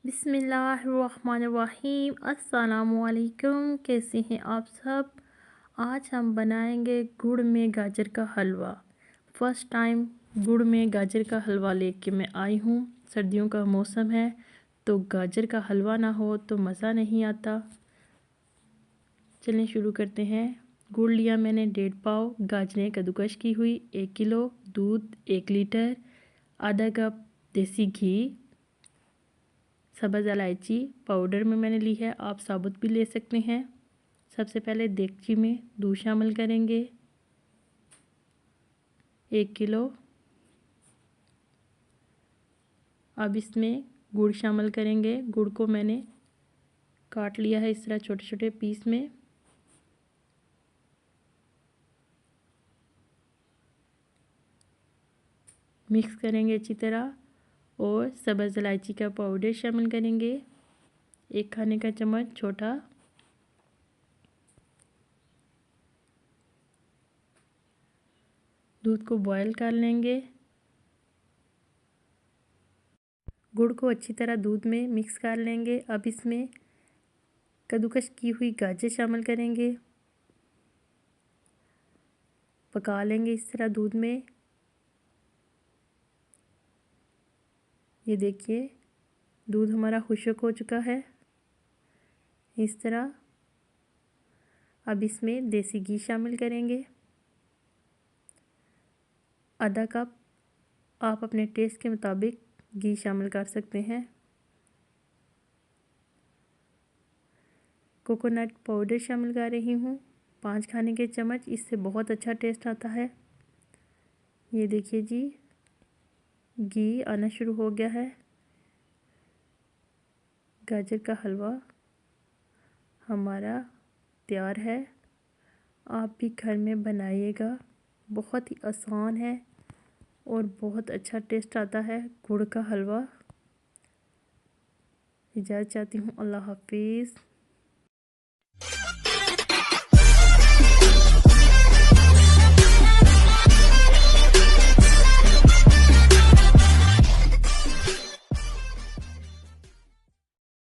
बिस्मिल्लाहिर्रहमानिर्रहीम। अस्सलामुअलैकुम। कैसे हैं आप सब। आज हम बनाएंगे गुड़ में गाजर का हलवा। फ़र्स्ट टाइम गुड़ में गाजर का हलवा लेके मैं आई हूँ। सर्दियों का मौसम है तो गाजर का हलवा ना हो तो मज़ा नहीं आता। चलें शुरू करते हैं। गुड़ लिया मैंने 1.5 पाव, गाजरें कद्दूकस की हुई 1 किलो, दूध 1 लीटर, आधा कप देसी घी, सब्ज़ इलायची पाउडर में मैंने ली है, आप साबुत भी ले सकते हैं। सबसे पहले देगची में दूध शामिल करेंगे 1 किलो। अब इसमें गुड़ शामिल करेंगे। गुड़ को मैंने काट लिया है इस तरह छोटे छोटे पीस में। मिक्स करेंगे अच्छी तरह और सब्ज़ इलायची का पाउडर शामिल करेंगे 1 खाने का चम्मच छोटा। दूध को बॉयल कर लेंगे। गुड़ को अच्छी तरह दूध में मिक्स कर लेंगे। अब इसमें कद्दूकस की हुई गाजर शामिल करेंगे, पका लेंगे इस तरह दूध में। ये देखिए दूध हमारा खुश्क हो चुका है इस तरह। अब इसमें देसी घी शामिल करेंगे आधा कप। आप अपने टेस्ट के मुताबिक घी शामिल कर सकते हैं। कोकोनट पाउडर शामिल कर रही हूँ 5 खाने के चम्मच। इससे बहुत अच्छा टेस्ट आता है। ये देखिए जी घी आना शुरू हो गया है। गाजर का हलवा हमारा तैयार है। आप भी घर में बनाइएगा, बहुत ही आसान है और बहुत अच्छा टेस्ट आता है गुड़ का हलवा। इजाज़त चाहती हूँ। अल्लाह हाफिज़।